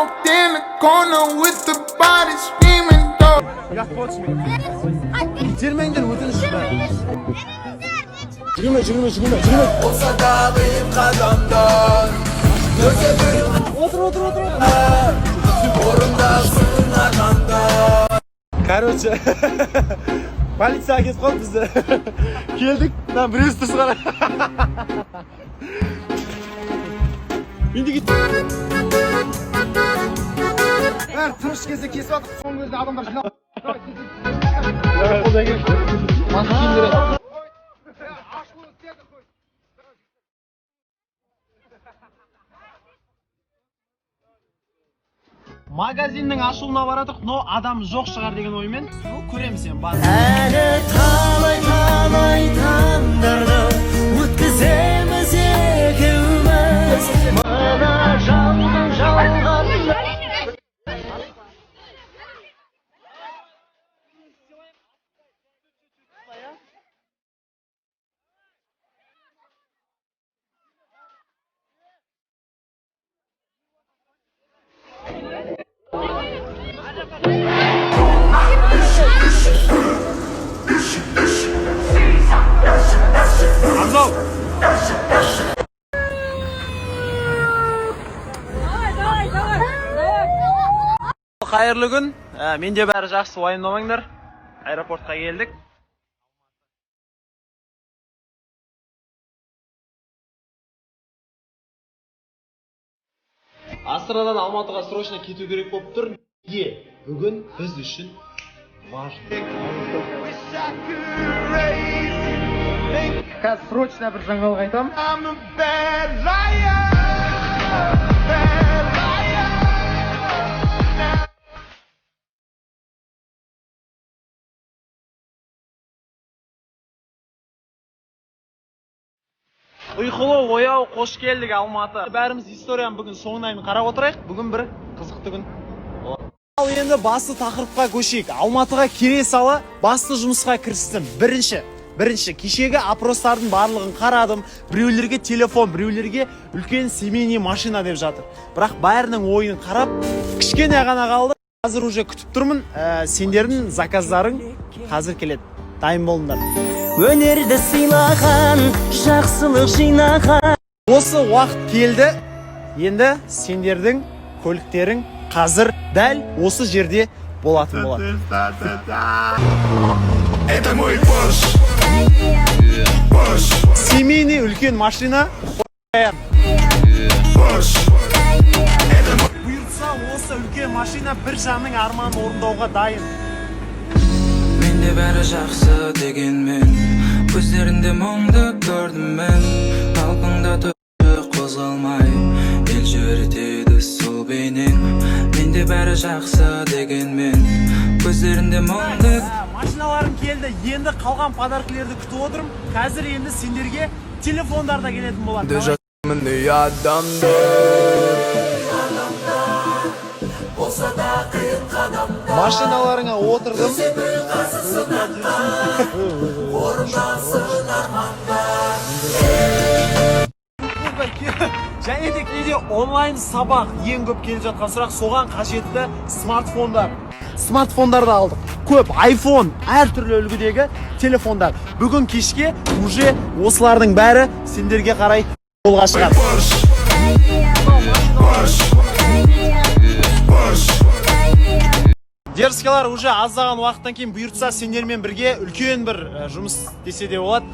walked in the corner with the body screaming dope. İtirmengden ötünüş be. Cürüme. Olsa da benim kadamdan. Göze Otur. Orundasın arkamda. Короче, politsiya kelib qoldi bizda. Keldik. Lan birisi tursa qara. Endi git. Her turish kelsa kesib atib, so'ng o'zida odamlar shunaq. Qo'ldan kelib. Mana kiyimlari. Magazinning ashuluna baradik, no adam yo'q shiqar degan o'ymen. Ko'ramiz sen bas. Әлі талай таңдарды өткіземіз екеуміз мына жалған Xayrlı gün. Mende bari yaxshi vayimlamanglar. Aeroportga keldik. Astradan Алматыға срочно кету керек болып тұр. Неге? Бүгін біз үшін важный. Қазір срочно бір жаңалық айтам. Ұйқылы, ояу, қош келдік Алматы. Бәріміз историяны бүгін соңынан қарап отырайық. Бүгін бір қызықты күн. Ал енді басты тақырыпқа көшейік. Алматыға келе сала басты жұмысқа кірістім. Бірінші кешегі опростардың барлығын қарадым. Біреулерге телефон, біреулерге үлкен семейный машина деп жатыр. Бірақ бәрінің ойын қарап, кішкене ғана қалды. Қазір уже күтіп тұрмын. Сендердің заказдарың қазір келеді. Дайын болыңдар. өнерді сыйлаған жақсылық жинаған Осы уақыт келді. Енді сендердің көліктерің қазір дәл осы жерде болатын болады. Это мой Porsche. Семейный үлкен машина. Бұйыртса осы үлкен машина бір жанның арманын орындауға дайын. Менде бәрі жақсы дегенмен көздерінде мұңды көрдім мен қалпыңда түрлі қозғалмай ел жүретеді сол бейнең менде бәрі жақсы дегенмен көздерінде мұңды Машиналарым келді, енді қалған подаркілерді күтіп отырмын. Қазір енді сендерге телефондарда келетін болады. Міне адамдар болса да қиын қадамдар Машиналарыңа отырдым. орындасың армандар. Және де кейде онлайн сабақ ең көп келіп жатқан сұрақ, соған қажетті смартфондар. Смартфондарды алдық. Көп iPhone, әртүрлі үлгідегі телефондар. Бүгін кешке уже осылардың бәрі сендерге қарай жолға шығады. Дерзкалар уже аздаған уақыттан кейін бұйыртса сендермен бірге үлкен бір жұмыс десе де болады.